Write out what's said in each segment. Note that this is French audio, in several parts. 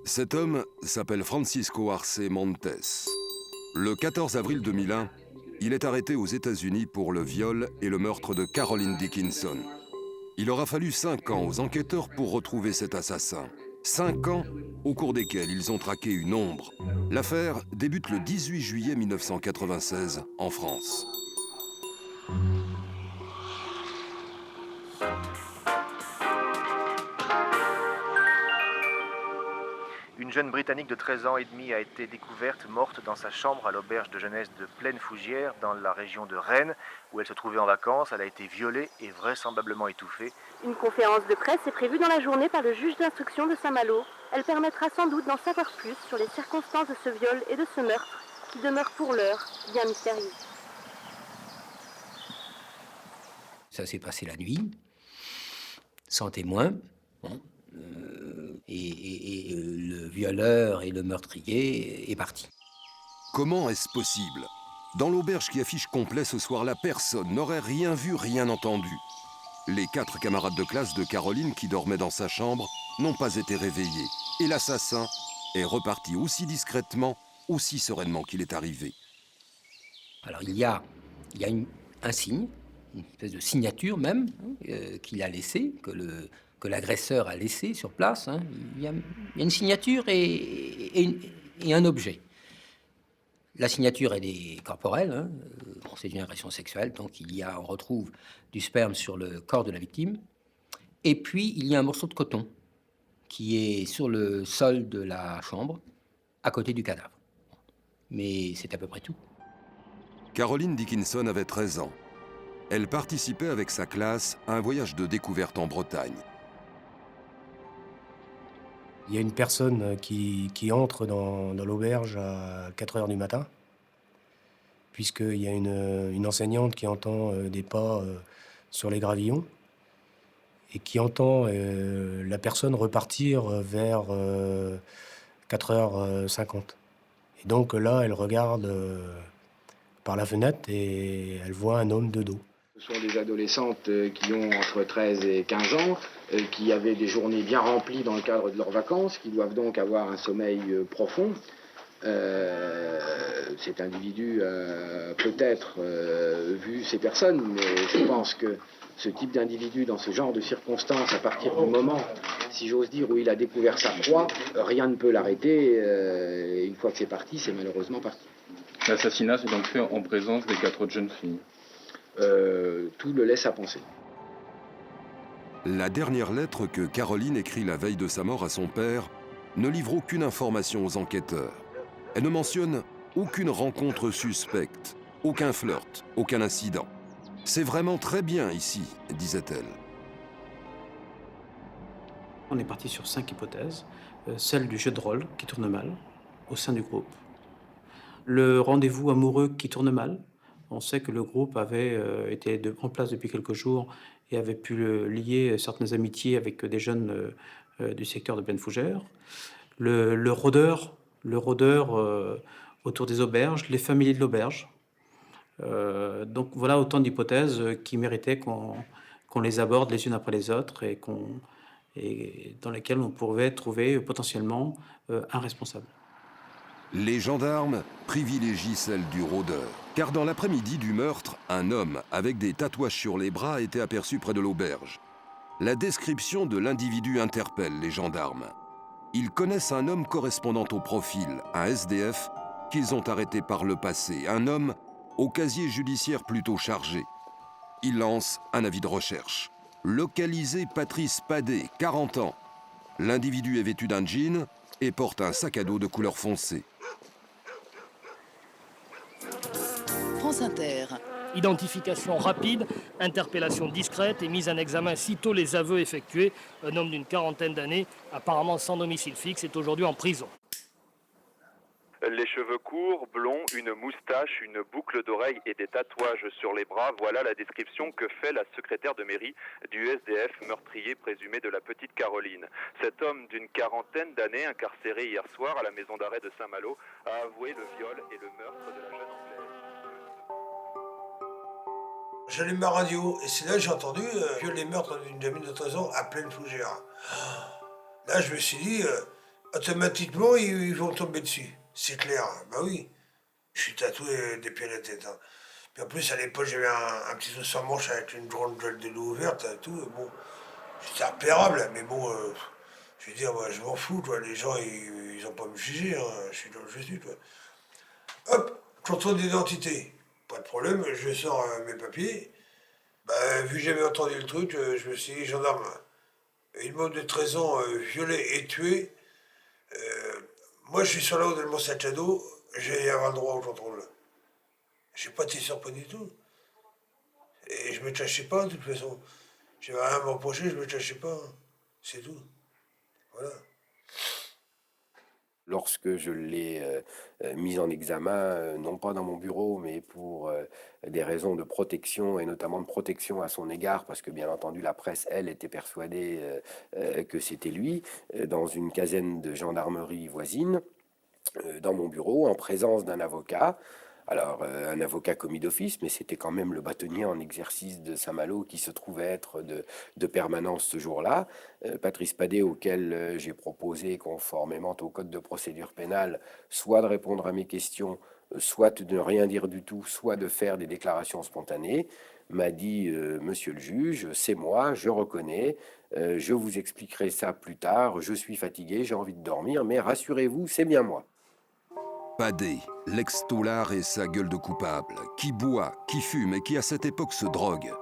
Cet homme s'appelle Francisco Arce Montes. Le 14 avril 2001, il est arrêté aux États-Unis pour le viol et le meurtre de Caroline Dickinson. Il aura fallu 5 ans aux enquêteurs pour retrouver cet assassin. 5 ans au cours desquels ils ont traqué une ombre. L'affaire débute le 18 juillet 1996 en France. Une jeune Britannique de 13 ans et demi a été découverte morte dans sa chambre à l'auberge de jeunesse de Plaine-Fougère, dans la région de Rennes, où elle se trouvait en vacances. Elle a été violée et vraisemblablement étouffée. Une conférence de presse est prévue dans la journée par le juge d'instruction de Saint-Malo. Elle permettra sans doute d'en savoir plus sur les circonstances de ce viol et de ce meurtre, qui demeurent pour l'heure bien mystérieux. Ça s'est passé la nuit, sans témoin. Bon. Et le violeur et le meurtrier est parti. Comment est-ce possible? Dans l'auberge qui affiche complet ce soir-là, personne n'aurait rien vu, rien entendu. Les 4 camarades de classe de Caroline qui dormaient dans sa chambre n'ont pas été réveillés. Et l'assassin est reparti aussi discrètement, aussi sereinement qu'il est arrivé. Alors il y a un signe, une espèce de signature même, qu'il a laissé, que l'agresseur a laissé sur place. Hein. Il y a une signature et un objet. La signature, elle est corporelle, hein. Bon, c'est une agression sexuelle, donc on retrouve du sperme sur le corps de la victime. Et puis, il y a un morceau de coton qui est sur le sol de la chambre, à côté du cadavre. Mais c'est à peu près tout. Caroline Dickinson avait 13 ans. Elle participait avec sa classe à un voyage de découverte en Bretagne. Il y a une personne qui entre dans l'auberge à 4 heures du matin, puisqu'il y a une enseignante qui entend des pas sur les gravillons et qui entend la personne repartir vers 4h50. Et donc là, elle regarde par la fenêtre et elle voit un homme de dos. Ce sont des adolescentes qui ont entre 13 et 15 ans, qui avaient des journées bien remplies dans le cadre de leurs vacances, qui doivent donc avoir un sommeil profond. Cet individu a peut-être vu ces personnes, mais je pense que ce type d'individu, dans ce genre de circonstances, à partir du moment, si j'ose dire, où il a découvert sa proie, rien ne peut l'arrêter. Une fois que c'est parti, c'est malheureusement parti. L'assassinat s'est donc fait en présence des 4 autres jeunes filles. Tout le laisse à penser. La dernière lettre que Caroline écrit la veille de sa mort à son père ne livre aucune information aux enquêteurs. Elle ne mentionne aucune rencontre suspecte, aucun flirt, aucun incident. C'est vraiment très bien ici, disait-elle. On est parti sur 5 hypothèses. Celle du jeu de rôle qui tourne mal au sein du groupe. Le rendez-vous amoureux qui tourne mal. On sait que le groupe avait été en place depuis quelques jours et avait pu lier certaines amitiés avec des jeunes du secteur de Plaine-Fougère. Le rôdeur autour des auberges, les familiers de l'auberge. Donc voilà autant d'hypothèses qui méritaient qu'on les aborde les unes après les autres et dans lesquelles on pouvait trouver potentiellement un responsable. Les gendarmes privilégient celle du rôdeur, car dans l'après-midi du meurtre, un homme avec des tatouages sur les bras a été aperçu près de l'auberge. La description de l'individu interpelle les gendarmes. Ils connaissent un homme correspondant au profil, un SDF, qu'ils ont arrêté par le passé, un homme au casier judiciaire plutôt chargé. Ils lancent un avis de recherche. Localiser Patrice Padet, 40 ans. L'individu est vêtu d'un jean et porte un sac à dos de couleur foncée. France Inter. Identification rapide, interpellation discrète et mise en examen sitôt les aveux effectués. Un homme d'une quarantaine d'années, apparemment sans domicile fixe, est aujourd'hui en prison. Les cheveux courts, blonds, une moustache, une boucle d'oreille et des tatouages sur les bras, voilà la description que fait la secrétaire de mairie du SDF meurtrier présumé de la petite Caroline. Cet homme d'une quarantaine d'années, incarcéré hier soir à la maison d'arrêt de Saint-Malo, a avoué le viol et le meurtre de la jeune Anglaise. J'allume ma radio et c'est là que j'ai entendu viol et meurtre d'une gamine de 13 ans à Plaine-Fougère. Là, je me suis dit, automatiquement, ils vont tomber dessus. C'est clair. Bah oui. Je suis tatoué des pieds à la tête. Hein. Puis en plus, à l'époque, j'avais un petit os en manche avec une grande gueule de loup ouverte et tout. Bon, c'était repérable, mais bon, je veux dire, moi, je m'en fous, toi. Les gens, ils ont pas à me juger. Hein. Je suis comme je suis, toi. Hop, contrôle d'identité. Pas de problème, je sors mes papiers. Bah, vu que j'avais entendu le truc, je me suis dit, gendarme, une môme de 13 ans violée et tuée. Moi, je suis sur la haut de mon sac à dos, j'ai avoir le droit au contrôle. J'ai pas été surpris du tout. Et je me cachais pas, de toute façon. J'avais rien à me reprocher, je me cachais pas. Hein. C'est tout. Voilà. Lorsque je l'ai mis en examen, non pas dans mon bureau, mais pour des raisons de protection, et notamment de protection à son égard, parce que bien entendu la presse, elle, était persuadée que c'était lui, dans une caserne de gendarmerie voisine, dans mon bureau, en présence d'un avocat. Alors, un avocat commis d'office, mais c'était quand même le bâtonnier en exercice de Saint-Malo qui se trouvait être de permanence ce jour-là. Patrice Padet, auquel j'ai proposé, conformément au code de procédure pénale, soit de répondre à mes questions, soit de ne rien dire du tout, soit de faire des déclarations spontanées, m'a dit Monsieur le juge, c'est moi, je reconnais, je vous expliquerai ça plus tard, je suis fatigué, j'ai envie de dormir, mais rassurez-vous, c'est bien moi. Padet, l'ex-taulard et sa gueule de coupable, qui boit, qui fume et qui à cette époque se drogue.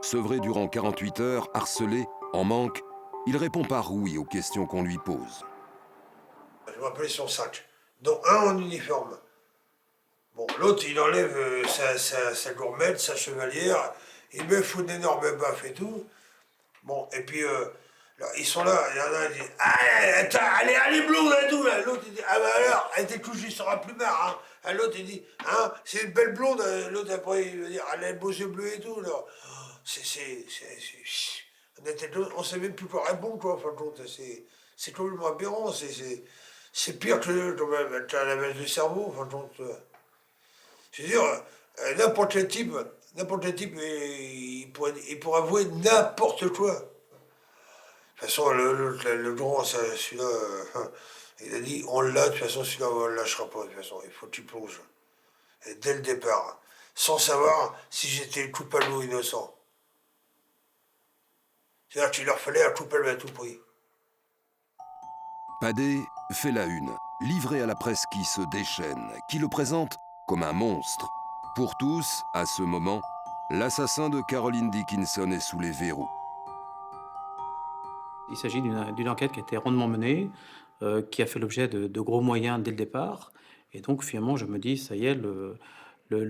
Sevré durant 48 heures, harcelé, en manque, il répond par oui aux questions qu'on lui pose. Je m'appelais son sac, dont un en uniforme. Bon, l'autre, il enlève sa gourmette, sa chevalière, il me fout d'énormes baffes et tout. Bon, et puis, là, ils sont là, il y en a qui dit « Ah, elle est blonde et tout, là !» L'autre, il dit « Ah bah alors, elle était couchée sur un plumard, hein !» L'autre, il dit « Hein, c'est une belle blonde !» L'autre, après, il veut dire « Elle a les beaux yeux bleus et tout, là !» On sait même plus quoi répondre, quoi, en fin de compte. C'est complètement aberrant, c'est pire que quand même, t'as la baisse du cerveau, en fin de compte. Je veux dire, n'importe quel type, il pourrait avouer n'importe quoi. De toute façon, le grand, celui-là, il a dit, on l'a, de toute façon, celui-là, on ne le lâchera pas, de toute façon, il faut que tu plonges. Et dès le départ, sans savoir si j'étais coupable ou innocent. C'est-à-dire qu'il leur fallait un coupable à tout prix. Padet fait la une, livré à la presse qui se déchaîne, qui le présente comme un monstre. Pour tous, à ce moment, l'assassin de Caroline Dickinson est sous les verrous. Il s'agit d'une enquête qui a été rondement menée, qui a fait l'objet de gros moyens dès le départ. Et donc, finalement, je me dis, ça y est, le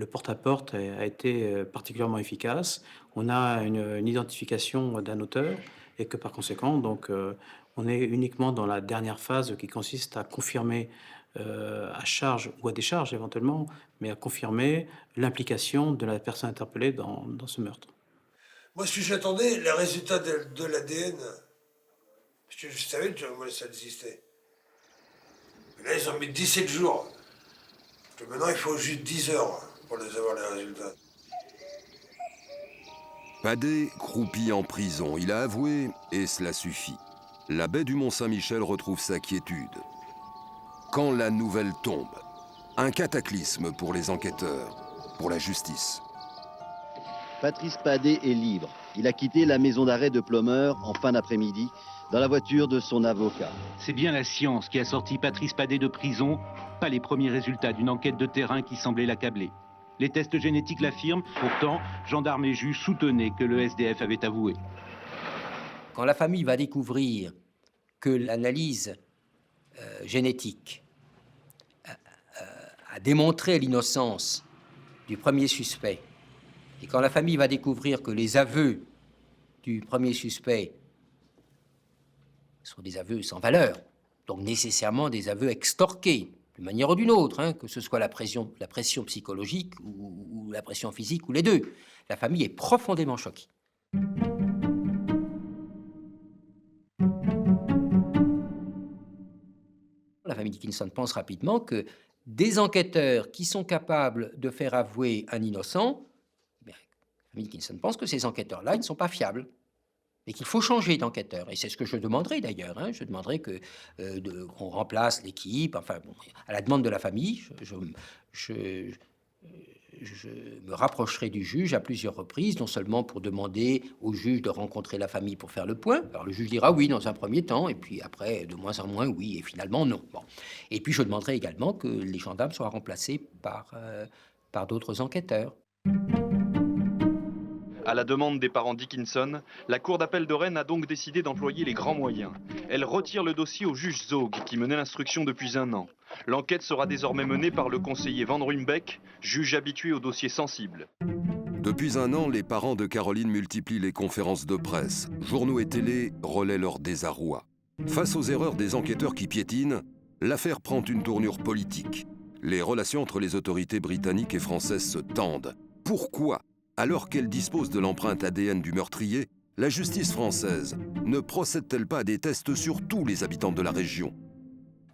porte-à-porte a été particulièrement efficace. On a une identification d'un auteur et que, par conséquent, donc, on est uniquement dans la dernière phase qui consiste à confirmer à charge ou à décharge éventuellement, mais à confirmer l'implication de la personne interpellée dans ce meurtre. Moi, ce que j'attendais, les résultats de l'ADN, parce que je savais que moi, ça existait. Mais là, ils ont mis 17 jours. Que maintenant, il faut juste 10 heures pour les avoir, les résultats. Padet croupit en prison. Il a avoué, et cela suffit. La baie du Mont-Saint-Michel retrouve sa quiétude. Quand la nouvelle tombe, un cataclysme pour les enquêteurs, pour la justice. Patrice Padet est libre. Il a quitté la maison d'arrêt de Ploemeur en fin d'après-midi dans la voiture de son avocat. C'est bien la science qui a sorti Patrice Padet de prison, pas les premiers résultats d'une enquête de terrain qui semblait l'accabler. Les tests génétiques l'affirment, pourtant, gendarmes et juges soutenaient que le SDF avait avoué. Quand la famille va découvrir que l'analyse génétique a démontré l'innocence du premier suspect, et quand la famille va découvrir que les aveux du premier suspect sont des aveux sans valeur, donc nécessairement des aveux extorqués, d'une manière ou d'une autre, hein, que ce soit la pression psychologique ou la pression physique, ou les deux, la famille est profondément choquée. La famille Dickinson pense rapidement que des enquêteurs qui sont capables de faire avouer un innocent, la famille Dickinson pense que ces enquêteurs-là, ils ne sont pas fiables. et qu'il faut changer d'enquêteur. Et c'est ce que je demanderai d'ailleurs. Hein. Je demanderai qu'on remplace l'équipe, enfin, bon, à la demande de la famille. Je me rapprocherai du juge à plusieurs reprises, non seulement pour demander au juge de rencontrer la famille pour faire le point. Alors le juge dira oui dans un premier temps, et puis après, de moins en moins, oui, et finalement non. Bon. Et puis je demanderai également que les gendarmes soient remplacés par d'autres enquêteurs. À la demande des parents Dickinson, la Cour d'appel de Rennes a donc décidé d'employer les grands moyens. Elle retire le dossier au juge Zog, qui menait l'instruction depuis 1 an. L'enquête sera désormais menée par le conseiller Van Ruymbeck, juge habitué aux dossiers sensibles. Depuis 1 an, les parents de Caroline multiplient les conférences de presse. Journaux et télé relaient leur désarroi. Face aux erreurs des enquêteurs qui piétinent, l'affaire prend une tournure politique. Les relations entre les autorités britanniques et françaises se tendent. Pourquoi, alors qu'elle dispose de l'empreinte ADN du meurtrier, la justice française ne procède-t-elle pas à des tests sur tous les habitants de la région?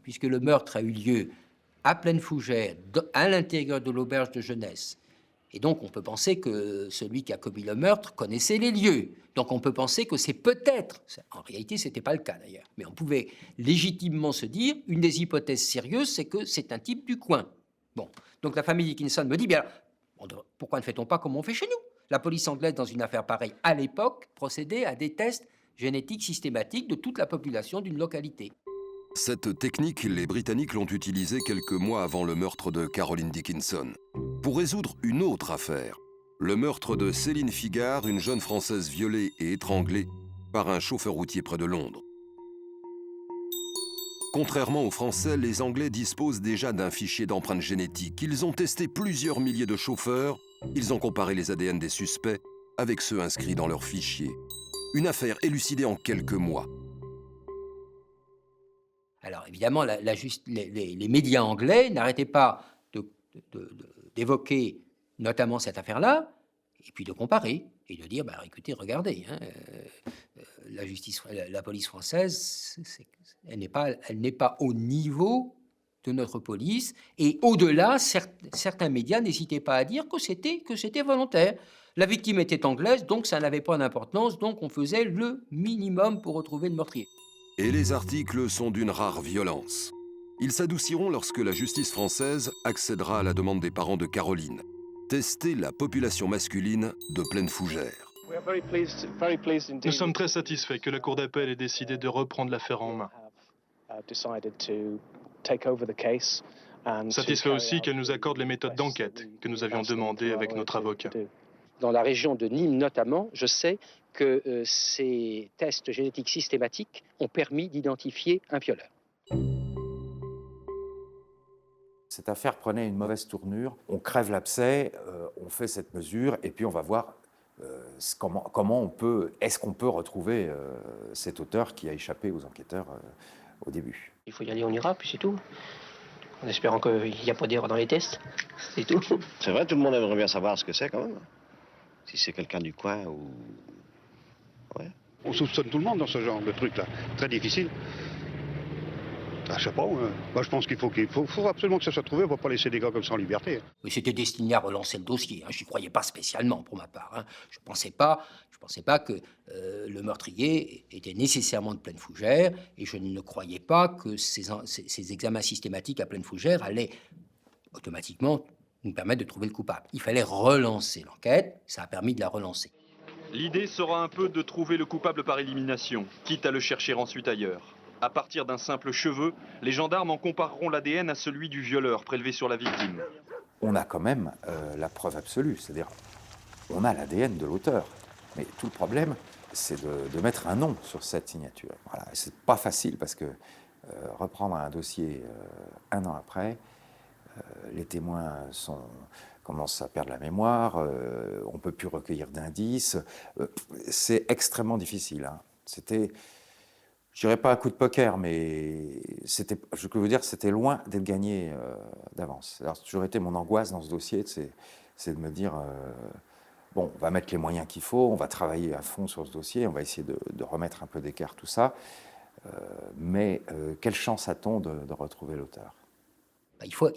Puisque le meurtre a eu lieu à Plaine Fougère, à l'intérieur de l'auberge de jeunesse. Et donc, on peut penser que celui qui a commis le meurtre connaissait les lieux. Donc, on peut penser que c'est peut-être, en réalité, ce n'était pas le cas d'ailleurs, mais on pouvait légitimement se dire, une des hypothèses sérieuses, c'est que c'est un type du coin. Bon, donc la famille Dickinson me dit, bien, pourquoi ne fait-on pas comme on fait chez nous? La police anglaise, dans une affaire pareille, à l'époque, procédait à des tests génétiques systématiques de toute la population d'une localité. Cette technique, les Britanniques l'ont utilisée quelques mois avant le meurtre de Caroline Dickinson. Pour résoudre une autre affaire, le meurtre de Céline Figard, une jeune Française violée et étranglée par un chauffeur routier près de Londres. Contrairement aux Français, les Anglais disposent déjà d'un fichier d'empreintes génétiques. Ils ont testé plusieurs milliers de chauffeurs, ils ont comparé les ADN des suspects avec ceux inscrits dans leur fichier. Une affaire élucidée en quelques mois. Alors évidemment, les médias anglais n'arrêtaient pas d'évoquer notamment cette affaire-là, et puis de comparer, et de dire, bah, écoutez, regardez, hein, la police française, elle n'est pas au niveau de notre police, et au-delà, certains médias n'hésitaient pas à dire que c'était volontaire. La victime était anglaise, donc ça n'avait pas d'importance, donc on faisait le minimum pour retrouver le meurtrier. Et les articles sont d'une rare violence. Ils s'adouciront lorsque la justice française accédera à la demande des parents de Caroline. Tester la population masculine de Plaine Fougère. Nous sommes très satisfaits que la Cour d'appel ait décidé de reprendre l'affaire en main. Satisfait aussi qu'elle nous accorde les méthodes d'enquête que nous avions demandées avec notre avocat. Dans la région de Nîmes notamment, je sais que ces tests génétiques systématiques ont permis d'identifier un violeur. Cette affaire prenait une mauvaise tournure. On crève l'abcès, on fait cette mesure, et puis on va voir comment on peut, est-ce qu'on peut retrouver cet auteur qui a échappé aux enquêteurs au début. Il faut y aller, on ira, puis c'est tout. En espérant qu'il n'y a pas d'erreur dans les tests, c'est tout. C'est vrai, tout le monde aimerait bien savoir ce que c'est quand même. Si c'est quelqu'un du coin ou... Ouais. On soupçonne tout le monde dans ce genre de truc-là. Très difficile. Je sais pas, moi je pense qu'il faut absolument que ça soit trouvé, on ne va pas laisser des gars comme ça en liberté. Mais c'était destiné à relancer le dossier, hein. Je n'y croyais pas spécialement pour ma part. Hein. Je pensais pas que le meurtrier était nécessairement de Plaine Fougère, et je ne croyais pas que ces examens systématiques à Plaine Fougère allaient automatiquement nous permettre de trouver le coupable. Il fallait relancer l'enquête, ça a permis de la relancer. L'idée sera un peu de trouver le coupable par élimination, quitte à le chercher ensuite ailleurs. À partir d'un simple cheveu, les gendarmes en compareront l'ADN à celui du violeur prélevé sur la victime. On a quand même la preuve absolue, c'est-à-dire on a l'ADN de l'auteur. Mais tout le problème, c'est de mettre un nom sur cette signature. Voilà. C'est pas facile parce que reprendre un dossier 1 an après, les témoins commencent à perdre la mémoire, on ne peut plus recueillir d'indices. C'est extrêmement difficile. Hein. C'était... Je dirais pas un coup de poker, mais je peux vous dire, c'était loin d'être gagné d'avance. Alors, c'est toujours été mon angoisse dans ce dossier, c'est de me dire, bon, on va mettre les moyens qu'il faut, on va travailler à fond sur ce dossier, on va essayer de remettre un peu d'écart tout ça, mais quelle chance a-t-on de retrouver l'auteur? Il faut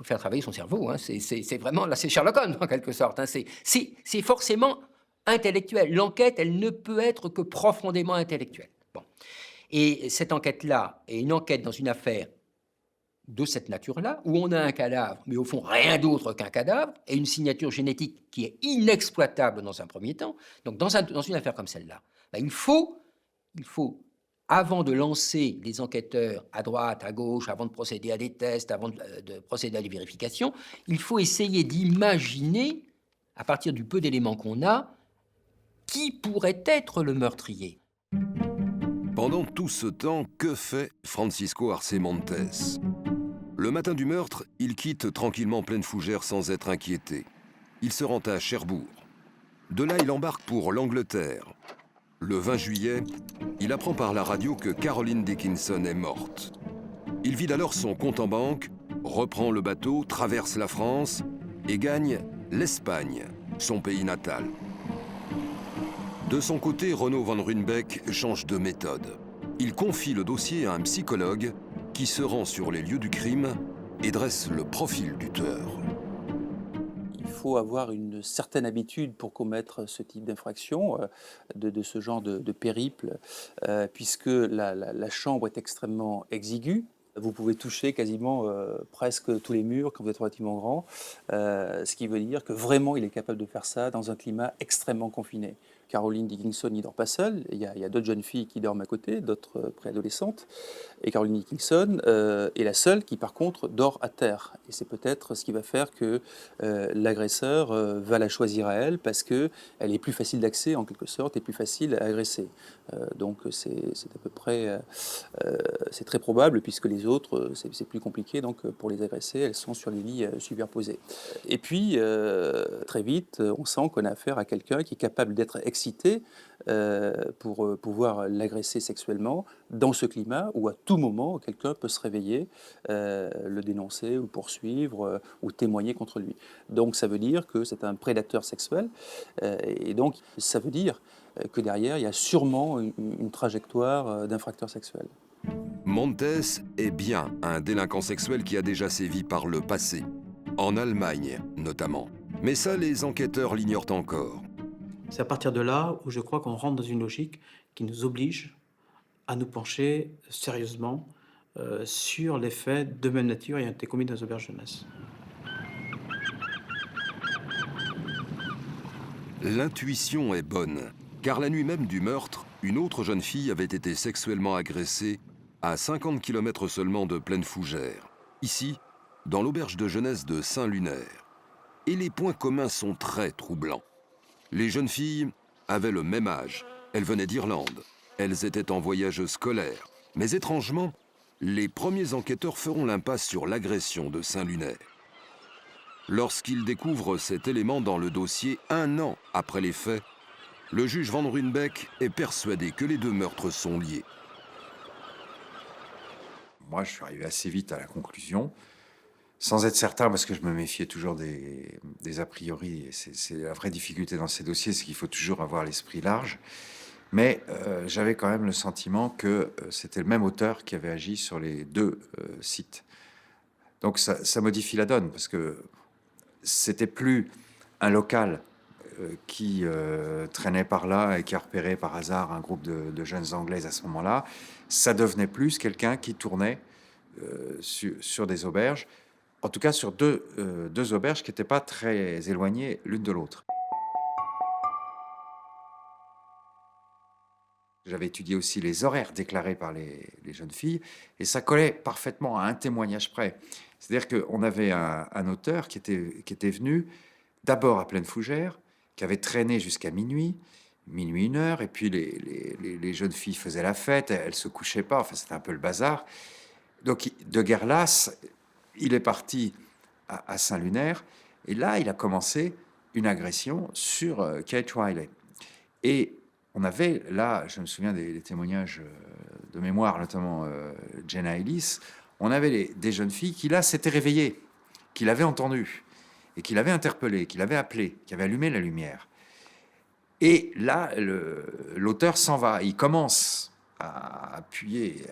faire travailler son cerveau, hein. C'est vraiment, là c'est Sherlock Holmes en quelque sorte, hein. C'est forcément intellectuelle. L'enquête, elle ne peut être que profondément intellectuelle. Bon. Et cette enquête-là est une enquête dans une affaire de cette nature-là, où on a un cadavre, mais au fond rien d'autre qu'un cadavre, et une signature génétique qui est inexploitable dans un premier temps. Donc dans une affaire comme celle-là, ben, il faut, avant de lancer les enquêteurs à droite, à gauche, avant de procéder à des tests, avant de procéder à des vérifications, il faut essayer d'imaginer, à partir du peu d'éléments qu'on a, qui pourrait être le meurtrier. Pendant tout ce temps, que fait Francisco Arce Montes? Le matin du meurtre, il quitte tranquillement Pleine Fougère sans être inquiété. Il se rend à Cherbourg. De là, il embarque pour l'Angleterre. Le 20 juillet, il apprend par la radio que Caroline Dickinson est morte. Il vide alors son compte en banque, reprend le bateau, traverse la France et gagne l'Espagne, son pays natal. De son côté, Renaud van Runebeck change de méthode. Il confie le dossier à un psychologue qui se rend sur les lieux du crime et dresse le profil du tueur. Il faut avoir une certaine habitude pour commettre ce type d'infraction, de ce genre de périple, puisque la chambre est extrêmement exiguë. Vous pouvez toucher quasiment presque tous les murs quand vous êtes relativement grand, ce qui veut dire que vraiment il est capable de faire ça dans un climat extrêmement confiné. Caroline Dickinson n'y dort pas seule, il y a d'autres jeunes filles qui dorment à côté, d'autres préadolescentes, et Caroline Dickinson est la seule qui par contre dort à terre. Et c'est peut-être ce qui va faire que l'agresseur va la choisir à elle, parce qu'elle est plus facile d'accès en quelque sorte et plus facile à agresser. Donc c'est à peu près, c'est très probable, puisque les autres, c'est plus compliqué, donc pour les agresser, elles sont sur les lits superposés. Et puis, très vite, on sent qu'on a affaire à quelqu'un qui est capable d'être excité pour pouvoir l'agresser sexuellement dans ce climat où à tout moment quelqu'un peut se réveiller, le dénoncer ou poursuivre ou témoigner contre lui. Donc ça veut dire que c'est un prédateur sexuel et donc ça veut dire que derrière il y a sûrement une trajectoire d'infracteur sexuel. Montes est bien un délinquant sexuel qui a déjà sévi par le passé, en Allemagne notamment. Mais ça, les enquêteurs l'ignorent encore. C'est à partir de là où je crois qu'on rentre dans une logique qui nous oblige à nous pencher sérieusement sur les faits de même nature ayant été commis dans les auberges de jeunesse. L'intuition est bonne, car la nuit même du meurtre, une autre jeune fille avait été sexuellement agressée à 50 km seulement de Pleine Fougère, ici, dans l'auberge de jeunesse de Saint-Lunaire. Et les points communs sont très troublants. Les jeunes filles avaient le même âge, elles venaient d'Irlande, elles étaient en voyage scolaire. Mais étrangement, les premiers enquêteurs feront l'impasse sur l'agression de Saint-Lunaire. Lorsqu'ils découvrent cet élément dans le dossier 1 an après les faits, le juge van Runebeck est persuadé que les deux meurtres sont liés. Moi, je suis arrivé assez vite à la conclusion, sans être certain, parce que je me méfiais toujours des a priori. Et c'est la vraie difficulté dans ces dossiers, c'est qu'il faut toujours avoir l'esprit large. Mais j'avais quand même le sentiment que c'était le même auteur qui avait agi sur les deux sites. Donc ça modifie la donne, parce que c'était plus un local qui traînait par là et qui a repéré par hasard un groupe de jeunes Anglaises à ce moment-là. Ça devenait plus quelqu'un qui tournait sur des auberges, en tout cas sur deux auberges qui n'étaient pas très éloignées l'une de l'autre. J'avais étudié aussi les horaires déclarés par les jeunes filles, et ça collait parfaitement à un témoignage près. C'est-à-dire qu'on avait un auteur qui était venu d'abord à Pleine Fougère, qui avait traîné jusqu'à minuit, 1h, et puis les jeunes filles faisaient la fête, elles se couchaient pas, enfin c'était un peu le bazar. Donc de guerre lasse, il est parti à Saint-Lunaire, et là il a commencé une agression sur Kate Riley. Et on avait là, je me souviens des témoignages de mémoire, notamment Jenna Ellis, on avait des jeunes filles qui là s'étaient réveillées, qui l'avaient entendu, et qui l'avaient interpellé, qui l'avaient appelé, qui avaient allumé la lumière. Et là, l'auteur s'en va, il commence à appuyer,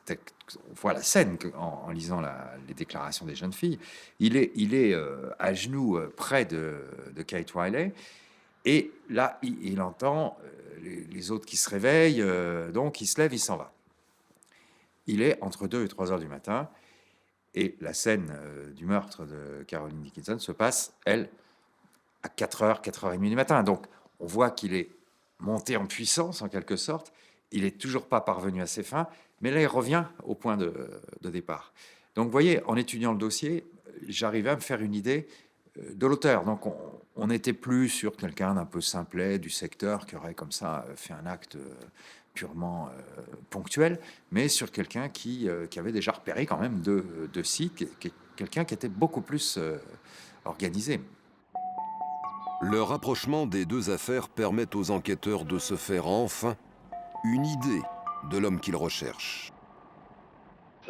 on voit la scène en lisant les déclarations des jeunes filles, il est à genoux près de Kate Riley, Et là, il entend les autres qui se réveillent, donc il se lève, il s'en va. Il est entre 2 et 3 heures du matin, et la scène du meurtre de Caroline Dickinson se passe, elle, à 4h, 4h30 du matin. Donc, on voit qu'il est monté en puissance, en quelque sorte. Il n'est toujours pas parvenu à ses fins, mais là, il revient au point de départ. Donc, vous voyez, en étudiant le dossier, j'arrivais à me faire une idée de l'auteur. Donc, on n'était plus sur quelqu'un d'un peu simplet du secteur qui aurait comme ça fait un acte purement ponctuel, mais sur quelqu'un qui avait déjà repéré quand même deux sites, quelqu'un qui était beaucoup plus organisé. Le rapprochement des deux affaires permet aux enquêteurs de se faire enfin une idée de l'homme qu'ils recherchent.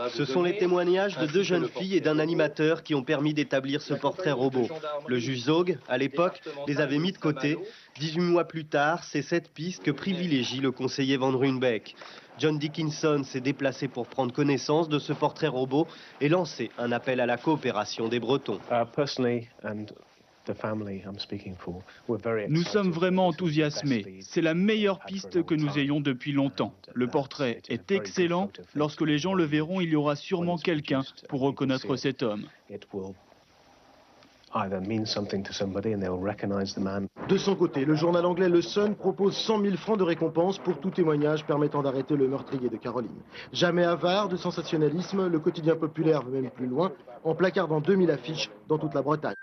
Ce sont les témoignages de 2 jeunes filles et d'un animateur qui ont permis d'établir ce portrait robot. Le juge Zog, à l'époque, les avait mis de côté. 18 mois plus tard, c'est cette piste que privilégie le conseiller Van Ruynbeek. John Dickinson s'est déplacé pour prendre connaissance de ce portrait robot et lancer un appel à la coopération des Bretons. Nous sommes vraiment enthousiasmés. C'est la meilleure piste que nous ayons depuis longtemps. Le portrait est excellent. Lorsque les gens le verront, il y aura sûrement quelqu'un pour reconnaître cet homme. De son côté, le journal anglais Le Sun propose 100 000 francs de récompense pour tout témoignage permettant d'arrêter le meurtrier de Caroline. Jamais avare de sensationnalisme, le quotidien populaire va même plus loin, en placardant 2000 affiches dans toute la Bretagne.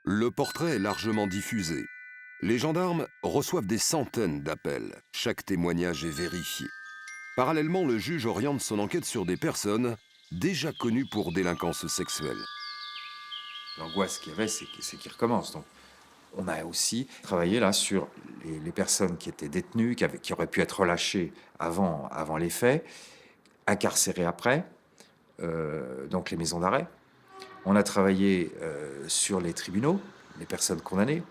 Le portrait est largement diffusé. Les gendarmes reçoivent des centaines d'appels. Chaque témoignage est vérifié. Parallèlement, le juge oriente son enquête sur des personnes déjà connues pour délinquance sexuelle. L'angoisse qu'il y avait, c'est qu'il recommence. Donc, on a aussi travaillé là sur les personnes qui étaient détenues, qui auraient pu être relâchées avant les faits, incarcérées après, donc les maisons d'arrêt. On a travaillé sur les tribunaux, les personnes condamnées.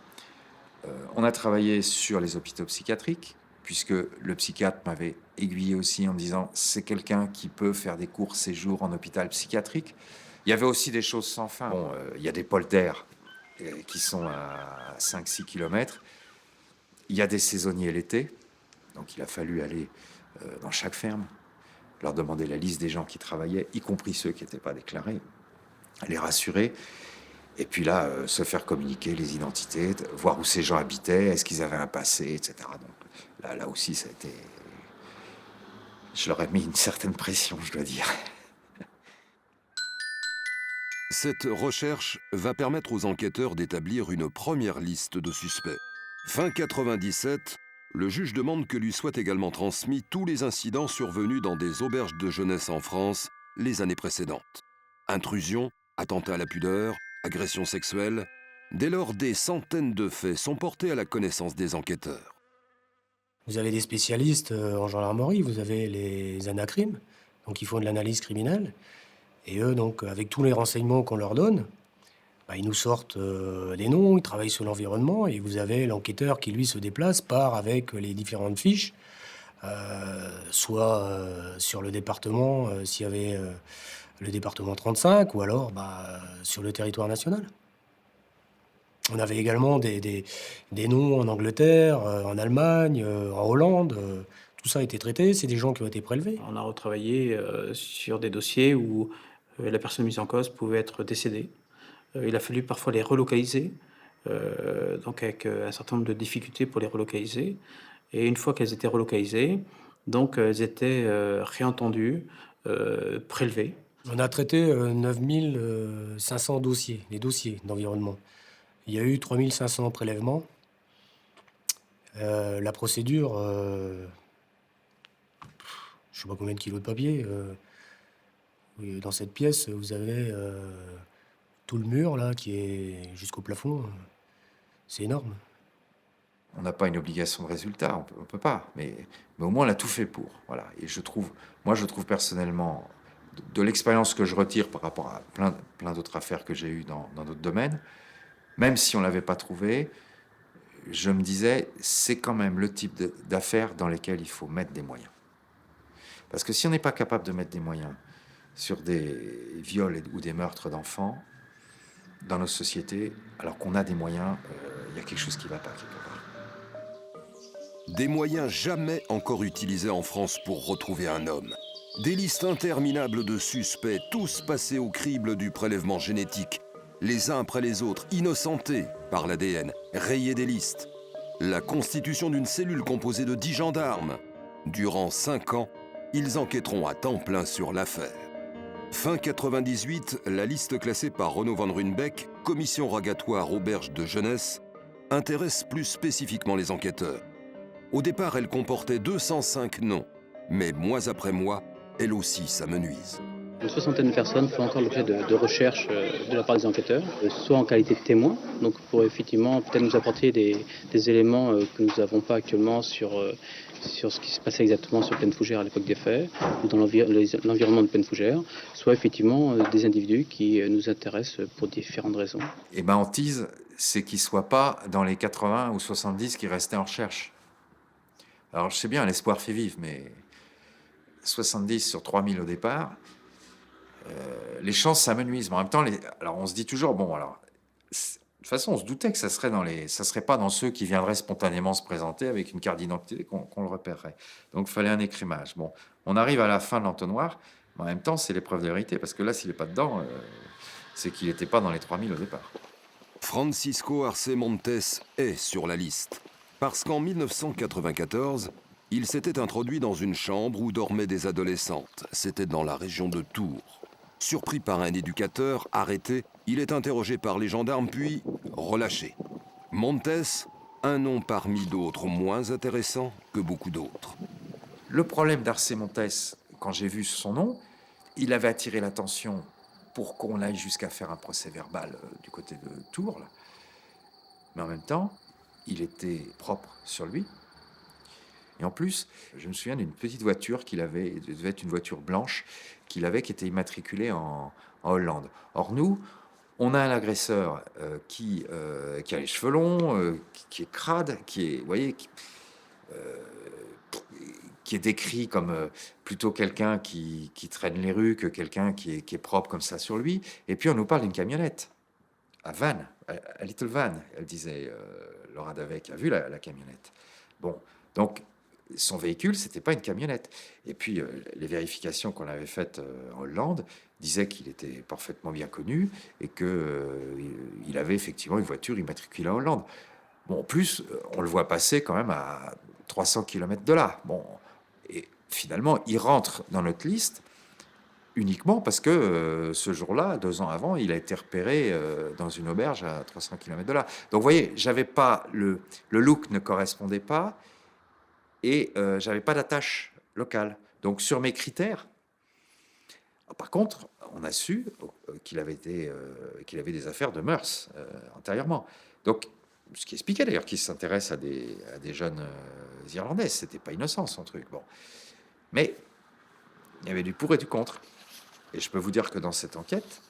On a travaillé sur les hôpitaux psychiatriques, puisque le psychiatre m'avait aiguillé aussi en me disant « c'est quelqu'un qui peut faire des courts séjours en hôpital psychiatrique ». Il y avait aussi des choses sans fin. Bon, il y a des polders qui sont à 5-6 km. Il y a des saisonniers l'été, donc il a fallu aller dans chaque ferme, leur demander la liste des gens qui travaillaient, y compris ceux qui n'étaient pas déclarés, les rassurer. Et puis là, se faire communiquer les identités, voir où ces gens habitaient, est-ce qu'ils avaient un passé, etc. Donc là aussi, ça a été... Je leur ai mis une certaine pression, je dois dire. Cette recherche va permettre aux enquêteurs d'établir une première liste de suspects. Fin 97, le juge demande que lui soient également transmis tous les incidents survenus dans des auberges de jeunesse en France les années précédentes. Intrusion, attentat à la pudeur, agression sexuelle. Dès lors, des centaines de faits sont portés à la connaissance des enquêteurs. Vous avez des spécialistes en gendarmerie, vous avez les anacrimes, donc ils font de l'analyse criminelle. Et eux, donc, avec tous les renseignements qu'on leur donne, ils nous sortent des noms, ils travaillent sur l'environnement, et vous avez l'enquêteur qui, lui, se déplace, part avec les différentes fiches, soit sur le département, s'il y avait le département 35, ou alors sur le territoire national. On avait également des noms en Angleterre, en Allemagne, en Hollande. Tout ça a été traité, c'est des gens qui ont été prélevés. On a retravaillé sur des dossiers où la personne mise en cause pouvait être décédée. Il a fallu parfois les relocaliser, donc avec un certain nombre de difficultés pour les relocaliser. Et une fois qu'elles étaient relocalisées, donc elles étaient réentendues, prélevées. On a traité 9500 dossiers, les dossiers d'environnement. Il y a eu 3500 prélèvements. La procédure, je ne sais pas combien de kilos de papier. Dans cette pièce, vous avez tout le mur là qui est jusqu'au plafond. C'est énorme. On n'a pas une obligation de résultat, on peut pas, mais au moins on a tout fait pour. Voilà. Et je trouve personnellement, de l'expérience que je retire par rapport à plein d'autres affaires que j'ai eues dans d'autres domaines, même si on ne l'avait pas trouvé, je me disais, c'est quand même le type d'affaires dans lesquelles il faut mettre des moyens. Parce que si on n'est pas capable de mettre des moyens sur des viols ou des meurtres d'enfants dans nos sociétés, alors qu'on a des moyens, il y a quelque chose qui ne va pas quelque part. Des moyens jamais encore utilisés en France pour retrouver un homme. Des listes interminables de suspects, tous passés au crible du prélèvement génétique, les uns après les autres, innocentés par l'ADN, rayés des listes. La constitution d'une cellule composée de 10 gendarmes. Durant 5 ans, ils enquêteront à temps plein sur l'affaire. Fin 98, la liste classée par Renaud Van Ruynbeck, commission rogatoire auberge de jeunesse, intéresse plus spécifiquement les enquêteurs. Au départ, elle comportait 205 noms, mais mois après mois, elle aussi s'amenuise. Une soixantaine de personnes font encore l'objet de recherches de la part des enquêteurs, soit en qualité de témoins, donc pour effectivement peut-être nous apporter des éléments que nous n'avons pas actuellement sur ce qui se passait exactement sur Plaine Fougère à l'époque des faits, ou dans l'environnement de Plaine Fougère, soit effectivement des individus qui nous intéressent pour différentes raisons. Et ma hantise, c'est qu'ils ne soient pas dans les 80 ou 70 qui restaient en recherche. Alors je sais bien, l'espoir fait vivre, mais 70 sur 3000 au départ, les chances s'amenuisent. Mais en même temps, alors on se dit toujours, bon, alors, de toute façon, on se doutait que ça serait pas dans ceux qui viendraient spontanément se présenter avec une carte d'identité qu'on le repérerait. Donc il fallait un écrémage. Bon, on arrive à la fin de l'entonnoir, mais en même temps, c'est l'épreuve de vérité, parce que là, s'il n'est pas dedans, c'est qu'il n'était pas dans les 3000 au départ. Francisco Arce Montes est sur la liste, parce qu'en 1994, il s'était introduit dans une chambre où dormaient des adolescentes. C'était dans la région de Tours. Surpris par un éducateur, arrêté, il est interrogé par les gendarmes puis relâché. Montes, un nom parmi d'autres moins intéressants que beaucoup d'autres. Le problème d'Arce Montes, quand j'ai vu son nom, il avait attiré l'attention pour qu'on aille jusqu'à faire un procès verbal du côté de Tours. Là. Mais en même temps, il était propre sur lui. Et en plus, je me souviens d'une petite voiture qu'il avait, devait être une voiture blanche, qu'il avait, qui était immatriculée en Hollande. Or nous, on a un agresseur qui a les cheveux longs, qui est crade, qui est, vous voyez, qui est décrit comme plutôt quelqu'un qui traîne les rues que quelqu'un qui est propre comme ça sur lui. Et puis on nous parle d'une camionnette, à Vannes, à Little Van, elle disait, Laura Davec a vu la camionnette. Bon, donc son véhicule, c'était pas une camionnette. Et puis les vérifications qu'on avait faites en Hollande disaient qu'il était parfaitement bien connu et qu'il avait effectivement une voiture immatriculée en Hollande. Bon, en plus, on le voit passer quand même à 300 km de là. Bon, et finalement, il rentre dans notre liste uniquement parce que ce jour-là, 2 ans avant, il a été repéré dans une auberge à 300 km de là. Donc, vous voyez, j'avais pas le look ne correspondait pas et j'avais pas d'attache locale. Donc, sur mes critères, par contre, on a su qu'il avait des affaires de mœurs antérieurement. Donc, ce qui expliquait d'ailleurs qu'il s'intéresse à des jeunes Irlandais. C'était pas innocent son truc. Bon, mais il y avait du pour et du contre. Et je peux vous dire que dans cette enquête,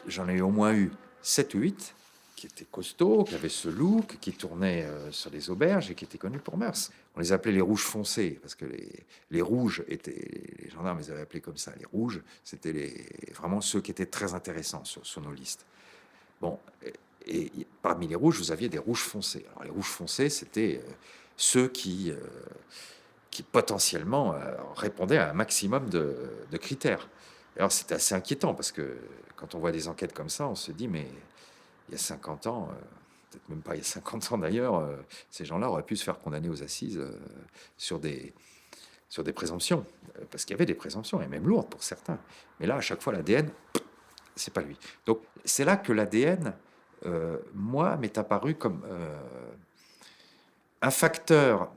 j'en ai au moins eu 7 ou 8 qui étaient costauds, qui avaient ce look, qui tournaient sur les auberges et qui étaient connus pour mœurs. On les appelait les rouges foncés, parce que les rouges étaient... Les gendarmes les avaient appelés comme ça. Les rouges, c'était vraiment ceux qui étaient très intéressants sur nos listes. Bon, et parmi les rouges, vous aviez des rouges foncés. Alors les rouges foncés, c'était ceux qui potentiellement répondaient à un maximum de critères. Alors c'était assez inquiétant, parce que quand on voit des enquêtes comme ça, on se dit, mais il y a 50 ans, peut-être même pas il y a 50 ans d'ailleurs, ces gens-là auraient pu se faire condamner aux assises sur des présomptions, parce qu'il y avait des présomptions, et même lourdes pour certains. Mais là, à chaque fois, l'ADN, c'est pas lui. Donc c'est là que l'ADN, moi, m'est apparu comme un facteur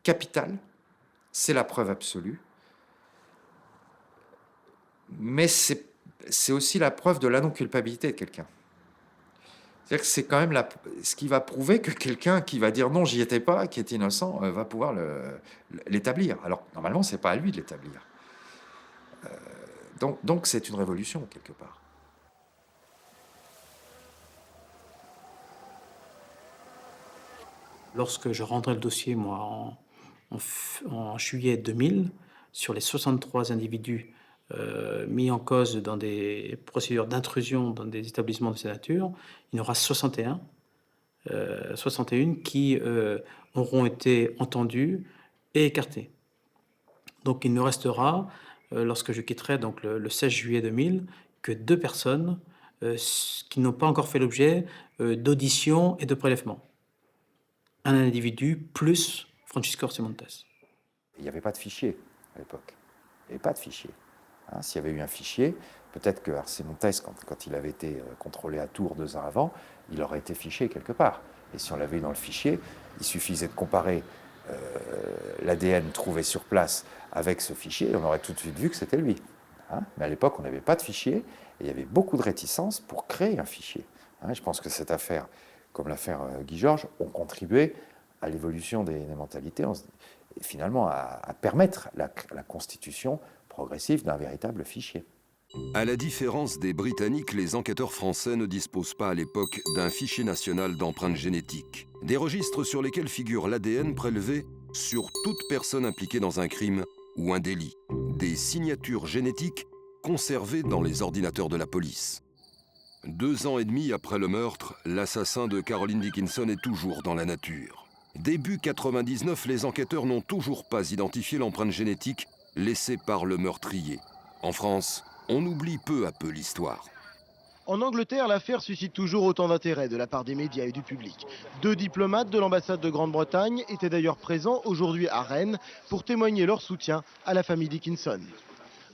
capital, c'est la preuve absolue, mais c'est aussi la preuve de la non-culpabilité de quelqu'un. C'est-à-dire que c'est quand même ce qui va prouver que quelqu'un qui va dire non, j'y étais pas, qui est innocent, va pouvoir l'établir. Alors, normalement, c'est pas à lui de l'établir. Donc, c'est une révolution, quelque part. Lorsque je rendrai le dossier, moi, en juillet 2000, sur les 63 individus mis en cause dans des procédures d'intrusion dans des établissements de cette nature, il y en aura 61 qui auront été entendus et écartés. Donc il ne restera, lorsque je quitterai donc le 16 juillet 2000, que 2 personnes qui n'ont pas encore fait l'objet d'audition et de prélèvement. Un individu plus Francisco Arce Montes. Il n'y avait pas de fichier à l'époque. Il n'y avait pas de fichier. Hein, s'il y avait eu un fichier, peut-être que Arce Montes, quand il avait été contrôlé à Tours 2 ans avant, il aurait été fiché quelque part. Et si on l'avait eu dans le fichier, il suffisait de comparer l'ADN trouvé sur place avec ce fichier, et on aurait tout de suite vu que c'était lui. Hein, mais à l'époque, on n'avait pas de fichier, et il y avait beaucoup de réticences pour créer un fichier. Hein, je pense que cette affaire, comme l'affaire Guy Georges, ont contribué à l'évolution des mentalités, et finalement à permettre la constitution progressive d'un véritable fichier. À la différence des Britanniques, les enquêteurs français ne disposent pas à l'époque d'un fichier national d'empreintes génétiques, des registres sur lesquels figure l'ADN prélevé sur toute personne impliquée dans un crime ou un délit, des signatures génétiques conservées dans les ordinateurs de la police. 2 ans et demi après le meurtre, l'assassin de Caroline Dickinson est toujours dans la nature. Début 99, les enquêteurs n'ont toujours pas identifié l'empreinte génétique laissée par le meurtrier. En France, on oublie peu à peu l'histoire. En Angleterre, l'affaire suscite toujours autant d'intérêt de la part des médias et du public. 2 diplomates de l'ambassade de Grande-Bretagne étaient d'ailleurs présents aujourd'hui à Rennes pour témoigner leur soutien à la famille Dickinson.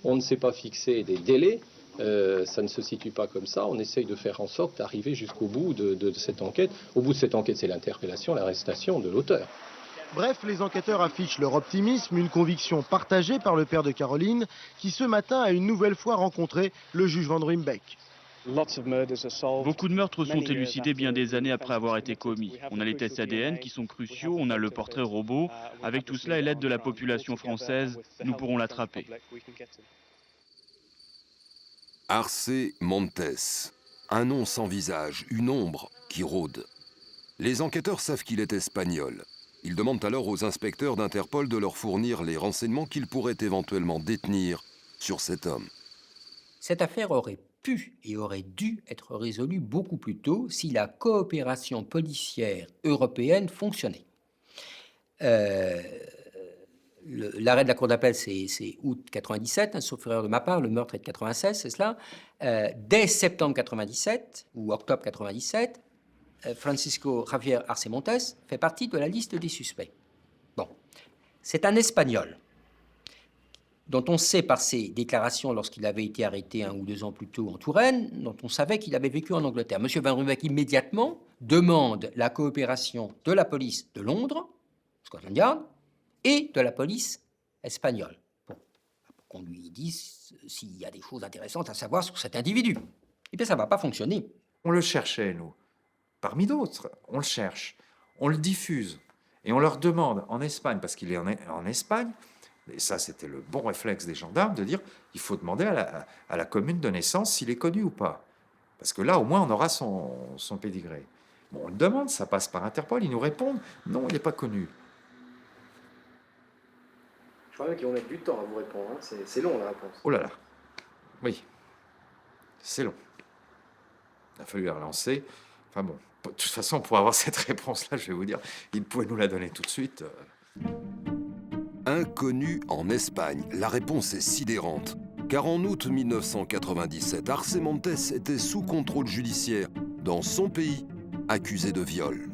On ne s'est pas fixé des délais, ça ne se situe pas comme ça. On essaye de faire en sorte d'arriver jusqu'au bout de cette enquête. Au bout de cette enquête, c'est l'interpellation, l'arrestation de l'auteur. Bref, les enquêteurs affichent leur optimisme, une conviction partagée par le père de Caroline, qui ce matin a une nouvelle fois rencontré le juge Van Ruymbeck. Beaucoup de meurtres sont élucidés bien des années après avoir été commis. On a les tests ADN qui sont cruciaux, on a le portrait robot. Avec tout cela et l'aide de la population française, nous pourrons l'attraper. Arce Montes, un nom sans visage, une ombre qui rôde. Les enquêteurs savent qu'il est espagnol. Ils demandent alors aux inspecteurs d'Interpol de leur fournir les renseignements qu'ils pourraient éventuellement détenir sur cet homme. Cette affaire aurait pu et aurait dû être résolue beaucoup plus tôt si la coopération policière européenne fonctionnait. L'arrêt de la Cour d'appel, c'est août 97, hein, sauf erreur de ma part, le meurtre est de 96, c'est cela. Dès septembre 97 ou octobre 97, Francisco Javier Arce Montes fait partie de la liste des suspects. Bon, c'est un Espagnol dont on sait par ses déclarations lorsqu'il avait été arrêté 1 ou 2 ans plus tôt en Touraine, dont on savait qu'il avait vécu en Angleterre. Monsieur Van Ruymbeck immédiatement demande la coopération de la police de Londres, Scotland Yard, et de la police espagnole, pour qu'on lui dise s'il y a des choses intéressantes à savoir sur cet individu. Et bien ça ne va pas fonctionner. On le cherchait, nous. Parmi d'autres, on le cherche, on le diffuse, et on leur demande en Espagne, parce qu'il est en Espagne, et ça c'était le bon réflexe des gendarmes, de dire il faut demander à la commune de naissance s'il est connu ou pas. Parce que là, au moins, on aura son pédigré. Bon, on le demande, ça passe par Interpol, ils nous répondent non, il n'est pas connu. Je crois qu'ils vont mettre du temps à vous répondre, hein. C'est long la réponse. Oh là là, oui, c'est long. Il a fallu la relancer. Enfin bon, de toute façon, pour avoir cette réponse-là, je vais vous dire, il pouvait nous la donner tout de suite. Inconnu en Espagne, la réponse est sidérante. Car en août 1997, Arce Montes était sous contrôle judiciaire dans son pays, accusé de viol.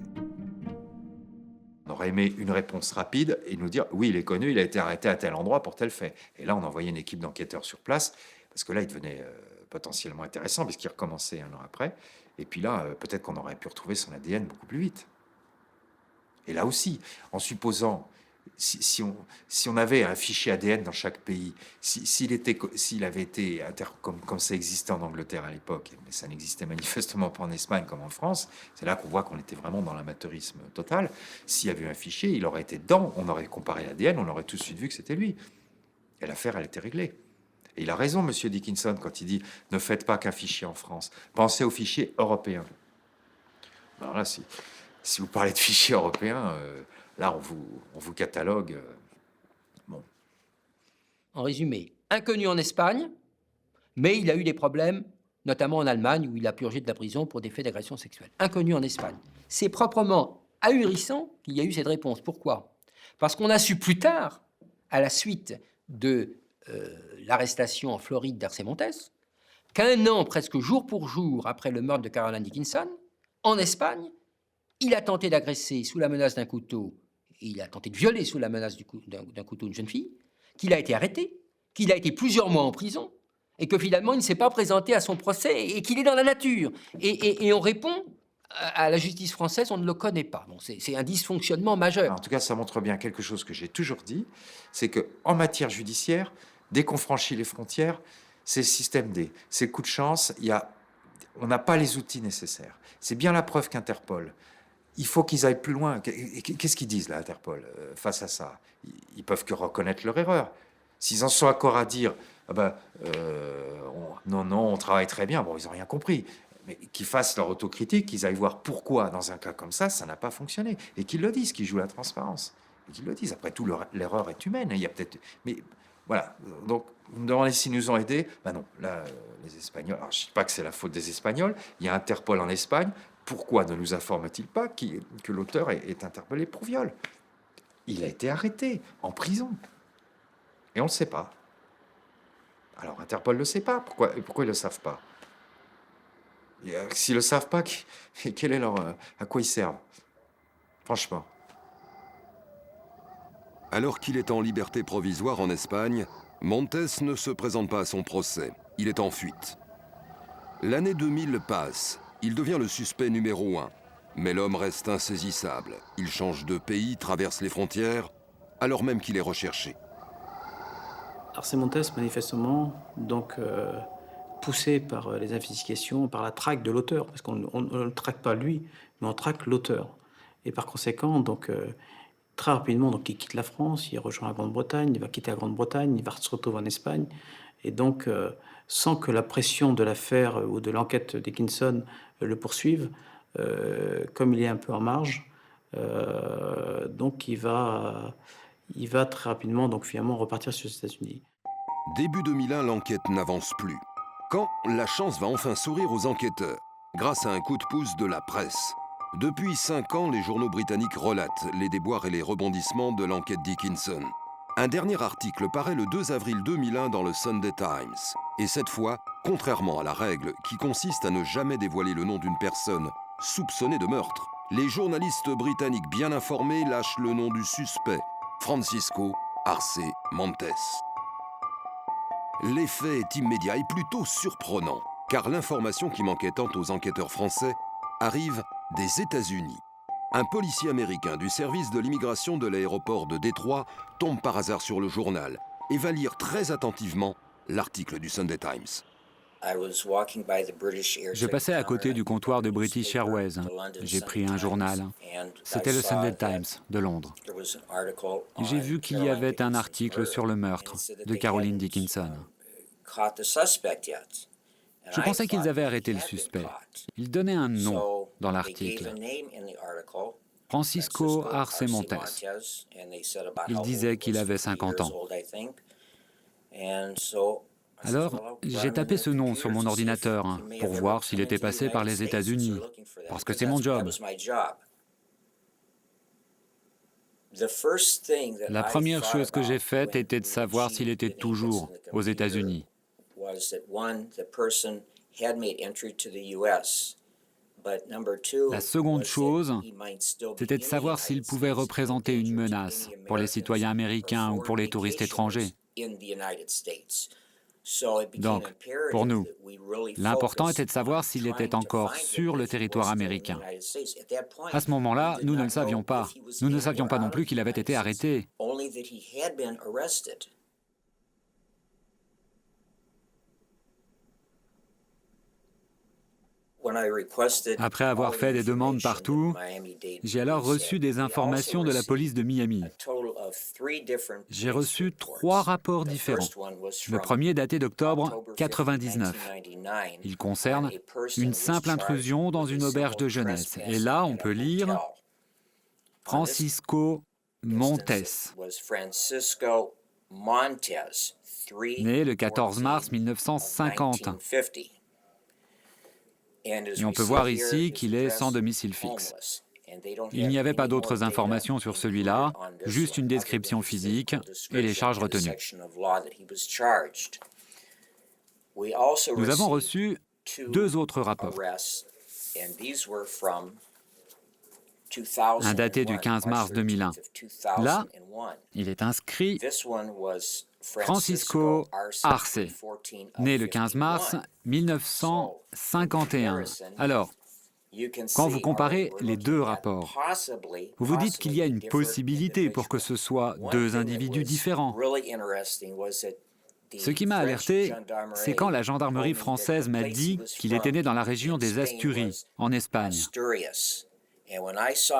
On aurait aimé une réponse rapide et nous dire « oui, il est connu, il a été arrêté à tel endroit pour tel fait ». Et là, on envoyait une équipe d'enquêteurs sur place, parce que là, il devenait potentiellement intéressant, puisqu'il recommençait 1 an après. Et puis là, peut-être qu'on aurait pu retrouver son ADN beaucoup plus vite. Et là aussi, en supposant, si on avait un fichier ADN dans chaque pays, s'il avait été, comme ça existait en Angleterre à l'époque, mais ça n'existait manifestement pas en Espagne comme en France, c'est là qu'on voit qu'on était vraiment dans l'amateurisme total. S'il y avait eu un fichier, il aurait été dedans, on aurait comparé l'ADN, on aurait tout de suite vu que c'était lui. Et l'affaire, elle était réglée. Et il a raison, monsieur Dickinson, quand il dit « ne faites pas qu'un fichier en France, pensez au fichier européen ». Alors là, si vous parlez de fichiers européens, là, on vous catalogue. Bon. En résumé, inconnu en Espagne, mais il a eu des problèmes, notamment en Allemagne, où il a purgé de la prison pour des faits d'agression sexuelle. Inconnu en Espagne. C'est proprement ahurissant qu'il y a eu cette réponse. Pourquoi? Parce qu'on a su plus tard, à la suite de l'arrestation en Floride d'Arce Montes, qu'un an, presque jour pour jour, après le meurtre de Caroline Dickinson, en Espagne, il a tenté d'agresser sous la menace d'un couteau, il a tenté de violer sous la menace d'un couteau une jeune fille, qu'il a été arrêté, qu'il a été plusieurs mois en prison, et que finalement il ne s'est pas présenté à son procès, et qu'il est dans la nature. Et on répond à la justice française, on ne le connaît pas. Bon, c'est un dysfonctionnement majeur. En tout cas, ça montre bien quelque chose que j'ai toujours dit, c'est qu'en matière judiciaire, dès qu'on franchit les frontières, c'est le système D. C'est le coup de chance, on n'a pas les outils nécessaires. C'est bien la preuve qu'Interpol, il faut qu'ils aillent plus loin. Qu'est-ce qu'ils disent, là, Interpol, face à ça? Ils peuvent que reconnaître leur erreur. S'ils en sont encore à dire non, on travaille très bien, bon, ils n'ont rien compris. Mais qu'ils fassent leur autocritique, qu'ils aillent voir pourquoi, dans un cas comme ça n'a pas fonctionné. Et qu'ils le disent, qu'ils jouent la transparence. Et qu'ils le disent. Après tout, l'erreur est humaine. Il y a peut-être... Mais voilà. Donc, vous me demandez s'ils nous ont aidés. Ben non, là, les Espagnols... Alors, je ne dis pas que c'est la faute des Espagnols. Il y a Interpol en Espagne. Pourquoi ne nous informe-t-il pas que l'auteur est interpellé pour viol? Il a été arrêté, en prison. Et on ne le sait pas. Alors, Interpol ne le sait pas. Pourquoi ils ne le savent pas? S'ils ne le savent pas, quel est à quoi ils servent? Franchement. Alors qu'il est en liberté provisoire en Espagne, Montes ne se présente pas à son procès. Il est en fuite. L'année 2000 passe. Il devient le suspect numéro 1. Mais l'homme reste insaisissable. Il change de pays, traverse les frontières, alors même qu'il est recherché. Arce Montes, manifestement, donc, poussé par les investigations, par la traque de l'auteur, parce qu'on ne le traque pas lui, mais on traque l'auteur. Et par conséquent, donc, très rapidement, donc, il quitte la France, il rejoint la Grande-Bretagne, il va quitter la Grande-Bretagne, il va se retrouver en Espagne. Et donc, sans que la pression de l'affaire ou de l'enquête Dickinson le poursuive, comme il est un peu en marge, donc il va très rapidement, donc finalement, repartir sur les États-Unis. Début 2001, l'enquête n'avance plus. Quand la chance va enfin sourire aux enquêteurs, grâce à un coup de pouce de la presse. Depuis 5 ans, les journaux britanniques relatent les déboires et les rebondissements de l'enquête Dickinson. Un dernier article paraît le 2 avril 2001 dans le Sunday Times. Et cette fois, contrairement à la règle qui consiste à ne jamais dévoiler le nom d'une personne soupçonnée de meurtre, les journalistes britanniques bien informés lâchent le nom du suspect, Francisco Arce Montes. L'effet est immédiat et plutôt surprenant, car l'information qui manquait tant aux enquêteurs français arrive des États-Unis. Un policier américain du service de l'immigration de l'aéroport de Détroit tombe par hasard sur le journal et va lire très attentivement l'article du Sunday Times. Je passais à côté du comptoir de British Airways. J'ai pris un journal. C'était le Sunday Times de Londres. J'ai vu qu'il y avait un article sur le meurtre de Caroline Dickinson. Je pensais qu'ils avaient arrêté le suspect. Ils donnaient un nom dans l'article. Francisco Arce Montes. Il disait qu'il avait 50 ans. Alors, j'ai tapé ce nom sur mon ordinateur pour voir s'il était passé par les États-Unis, parce que c'est mon job. La première chose que j'ai faite était de savoir s'il était toujours aux États-Unis. La seconde chose, c'était de savoir s'il pouvait représenter une menace pour les citoyens américains ou pour les touristes étrangers. Donc, pour nous, l'important était de savoir s'il était encore sur le territoire américain. À ce moment-là, nous ne le savions pas. Nous ne savions pas non plus qu'il avait été arrêté. Après avoir fait des demandes partout, j'ai alors reçu des informations de la police de Miami. J'ai reçu 3 rapports différents. Le premier daté d'octobre 1999. Il concerne une simple intrusion dans une auberge de jeunesse. Et là, on peut lire Francisco Montes, né le 14 mars 1950. Et on peut voir ici qu'il est sans domicile fixe. Il n'y avait pas d'autres informations sur celui-là, juste une description physique et les charges retenues. Nous avons reçu 2 autres rapports. Un daté du 15 mars 2001. Là, il est inscrit Francisco Arce, né le 15 mars 1951. Alors, quand vous comparez les 2 rapports, vous vous dites qu'il y a une possibilité pour que ce soit 2 individus différents. Ce qui m'a alerté, c'est quand la gendarmerie française m'a dit qu'il était né dans la région des Asturies, en Espagne.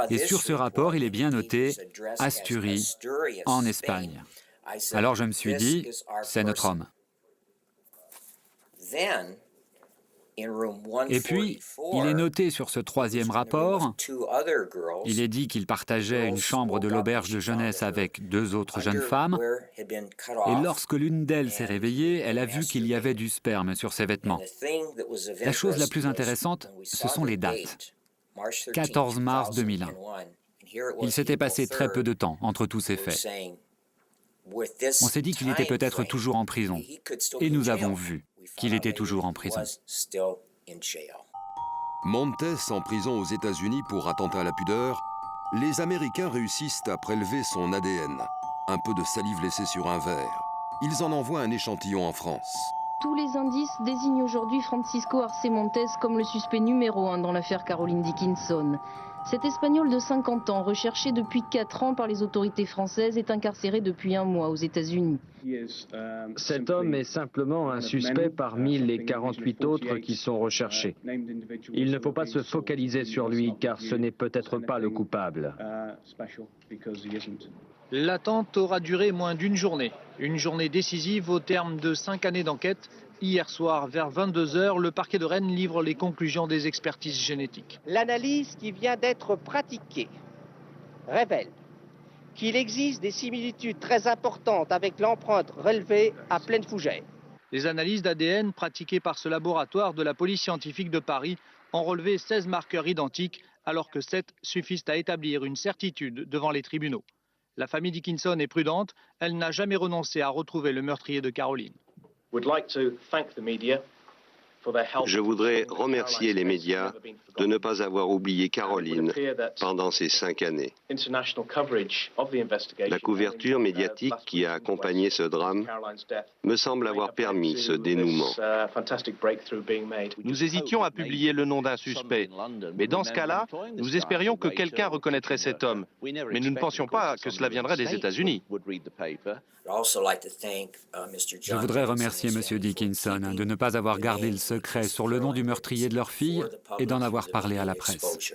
Et sur ce rapport, il est bien noté « Asturies, en Espagne ». Alors je me suis dit, c'est notre homme. Et puis, il est noté sur ce 3e rapport, il est dit qu'il partageait une chambre de l'auberge de jeunesse avec 2 autres jeunes femmes, et lorsque l'une d'elles s'est réveillée, elle a vu qu'il y avait du sperme sur ses vêtements. La chose la plus intéressante, ce sont les dates. 14 mars 2001. Il s'était passé très peu de temps entre tous ces faits. On s'est dit qu'il était peut-être toujours en prison, et nous avons vu qu'il était toujours en prison. Montes en prison aux États-Unis pour attentat à la pudeur, les Américains réussissent à prélever son ADN, un peu de salive laissée sur un verre. Ils en envoient un échantillon en France. Tous les indices désignent aujourd'hui Francisco Arce Montes comme le suspect numéro 1 dans l'affaire Caroline Dickinson. Cet Espagnol de 50 ans, recherché depuis 4 ans par les autorités françaises, est incarcéré depuis 1 mois aux États-Unis. Cet homme est simplement un suspect parmi les 48 autres qui sont recherchés. Il ne faut pas se focaliser sur lui, car ce n'est peut-être pas le coupable. L'attente aura duré moins d'1 journée. Une journée décisive au terme de 5 années d'enquête. Hier soir, vers 22 h, le parquet de Rennes livre les conclusions des expertises génétiques. L'analyse qui vient d'être pratiquée révèle qu'il existe des similitudes très importantes avec l'empreinte relevée à Pleine Fougère. Les analyses d'ADN pratiquées par ce laboratoire de la police scientifique de Paris ont relevé 16 marqueurs identiques, alors que 7 suffisent à établir une certitude devant les tribunaux. La famille Dickinson est prudente, elle n'a jamais renoncé à retrouver le meurtrier de Caroline. Je voudrais remercier les médias de ne pas avoir oublié Caroline pendant ces 5 années. La couverture médiatique qui a accompagné ce drame me semble avoir permis ce dénouement. Nous hésitions à publier le nom d'un suspect, mais dans ce cas-là, nous espérions que quelqu'un reconnaîtrait cet homme, mais nous ne pensions pas que cela viendrait des États-Unis. Je voudrais remercier M. Dickinson de ne pas avoir gardé le secret sur le nom du meurtrier de leur fille et d'en avoir parlé à la presse.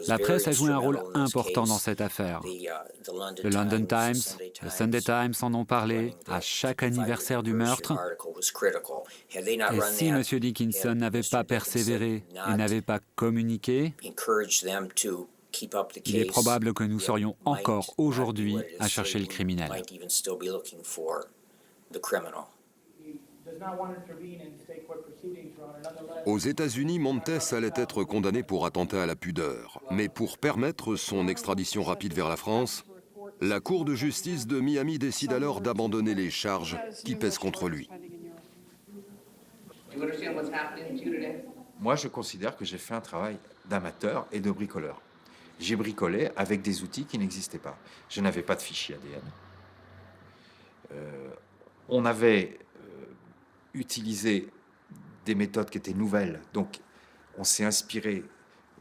La presse a joué un rôle important dans cette affaire. Le London Times, le Sunday Times en ont parlé à chaque anniversaire du meurtre. Et si M. Dickinson n'avait pas persévéré et n'avait pas communiqué, il est probable que nous serions encore aujourd'hui à chercher le criminel. Aux États-Unis, Montes allait être condamné pour attentat à la pudeur. Mais pour permettre son extradition rapide vers la France, la Cour de justice de Miami décide alors d'abandonner les charges qui pèsent contre lui. Moi, je considère que j'ai fait un travail d'amateur et de bricoleur. J'ai bricolé avec des outils qui n'existaient pas. Je n'avais pas de fichier ADN. On avait utilisé des méthodes qui étaient nouvelles. Donc, on s'est inspiré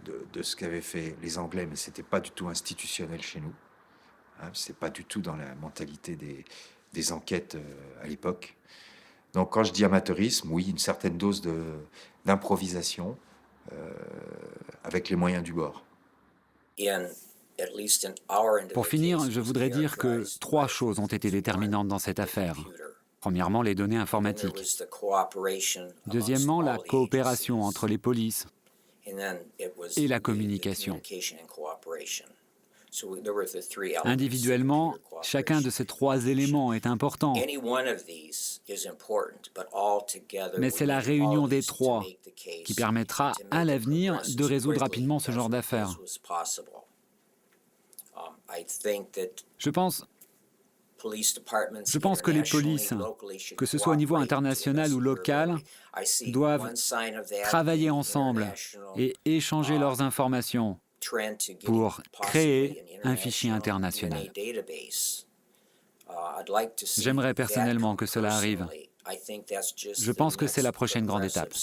de ce qu'avaient fait les Anglais, mais ce n'était pas du tout institutionnel chez nous. Ce n'est pas du tout dans la mentalité des enquêtes à l'époque. Donc, quand je dis amateurisme, oui, une certaine dose d'improvisation avec les moyens du bord. Pour finir, je voudrais dire que 3 choses ont été déterminantes dans cette affaire. Premièrement, les données informatiques. Deuxièmement, la coopération entre les polices et la communication. Individuellement, chacun de ces 3 éléments est important. Mais c'est la réunion des 3 qui permettra à l'avenir de résoudre rapidement ce genre d'affaires. Je pense que les polices, que ce soit au niveau international ou local, doivent travailler ensemble et échanger leurs informations pour créer un fichier international. J'aimerais personnellement que cela arrive. Je pense que c'est la prochaine grande étape.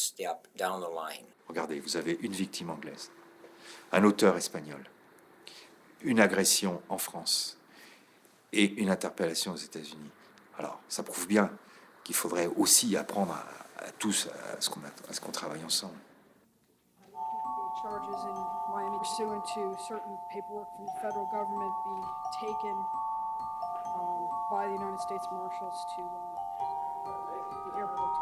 Regardez, vous avez une victime anglaise, un auteur espagnol, une agression en France et une interpellation aux États-Unis. Alors, ça prouve bien qu'il faudrait aussi apprendre à tous à ce qu'on travaille ensemble. Charges in Miami pursuant to certain paperwork from the federal government be taken by the United States Marshals to the airport to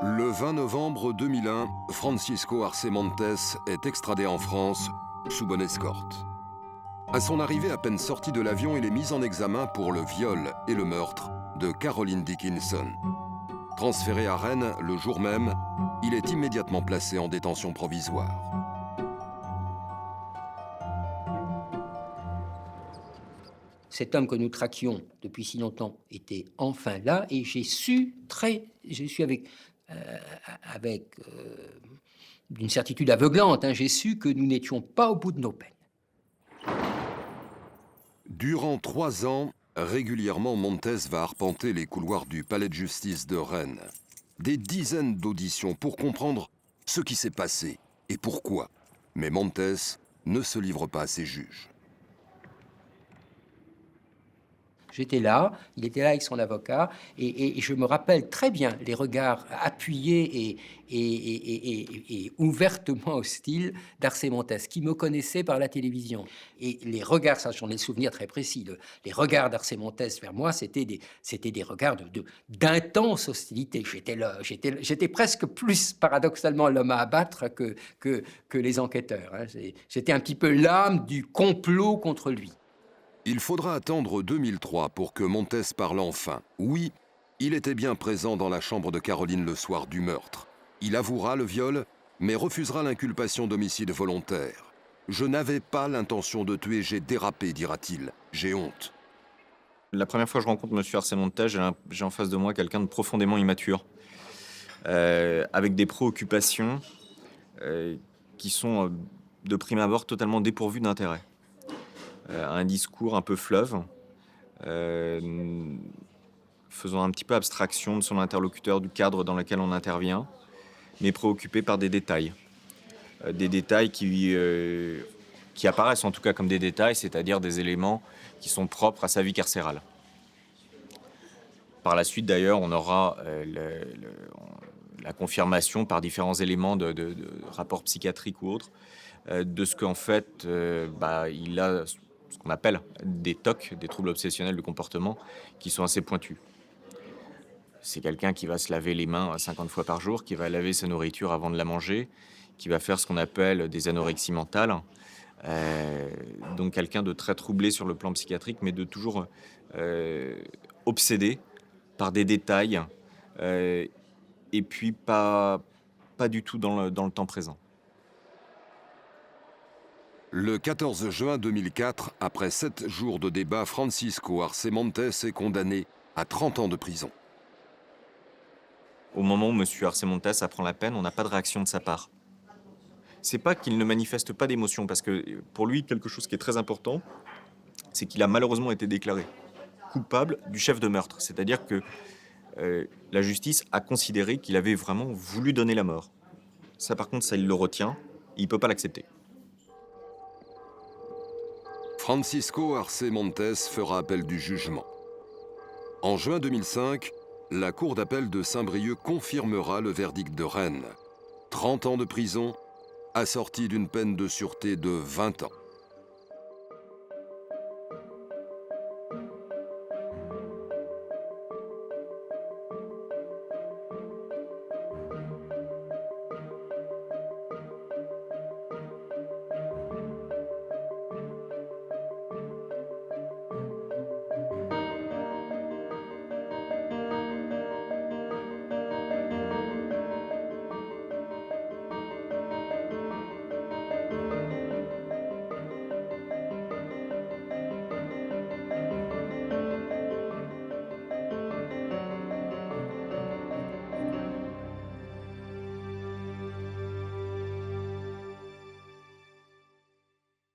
Le 20 novembre 2001, Francisco Arce Montes est extradé en France sous bonne escorte. À son arrivée, à peine sorti de l'avion, il est mis en examen pour le viol et le meurtre de Caroline Dickinson. Transféré à Rennes le jour même, il est immédiatement placé en détention provisoire. Cet homme que nous traquions depuis si longtemps était enfin là, et j'ai su avec d'une certitude aveuglante, j'ai su que nous n'étions pas au bout de nos peines. Durant 3 ans, régulièrement, Montes va arpenter les couloirs du palais de justice de Rennes. Des dizaines d'auditions pour comprendre ce qui s'est passé et pourquoi. Mais Montes ne se livre pas à ses juges. J'étais là, il était là avec son avocat, et je me rappelle très bien les regards appuyés et ouvertement hostiles d'Arce Montes, qui me connaissait par la télévision. Et les regards, ça j'en ai le souvenir très précis, les regards d'Arce Montes vers moi, c'était des regards d'intense hostilité. J'étais presque plus paradoxalement l'homme à abattre que les enquêteurs. J'étais un petit peu l'âme du complot contre lui. Il faudra attendre 2003 pour que Montes parle enfin. Oui, il était bien présent dans la chambre de Caroline le soir du meurtre. Il avouera le viol, mais refusera l'inculpation d'homicide volontaire. « Je n'avais pas l'intention de tuer, j'ai dérapé », dira-t-il. « J'ai honte. » La première fois que je rencontre M. Arce Montes, j'ai en face de moi quelqu'un de profondément immature, avec des préoccupations qui sont, de prime abord, totalement dépourvues d'intérêt. Un discours un peu fleuve, faisant un petit peu abstraction de son interlocuteur, du cadre dans lequel on intervient, mais préoccupé par des détails. Des détails qui apparaissent en tout cas comme des détails, c'est-à-dire des éléments qui sont propres à sa vie carcérale. Par la suite, d'ailleurs, on aura la confirmation par différents éléments de rapports psychiatriques ou autres, de ce qu'en fait, il a ce qu'on appelle des TOC, des troubles obsessionnels du comportement, qui sont assez pointus. C'est quelqu'un qui va se laver les mains 50 fois par jour, qui va laver sa nourriture avant de la manger, qui va faire ce qu'on appelle des anorexies mentales. Donc quelqu'un de très troublé sur le plan psychiatrique, mais de toujours obsédé par des détails, et puis pas du tout dans le temps présent. Le 14 juin 2004, après 7 jours de débat, Francisco Arce Montes est condamné à 30 ans de prison. Au moment où M. Arce Montes apprend la peine, on n'a pas de réaction de sa part. C'est pas qu'il ne manifeste pas d'émotion, parce que pour lui, quelque chose qui est très important, c'est qu'il a malheureusement été déclaré coupable du chef de meurtre. C'est-à-dire que la justice a considéré qu'il avait vraiment voulu donner la mort. Ça, par contre, ça, il le retient, il ne peut pas l'accepter. Francisco Arce Montes fera appel du jugement. En juin 2005, la Cour d'appel de Saint-Brieuc confirmera le verdict de Rennes. 30 ans de prison assortie d'une peine de sûreté de 20 ans.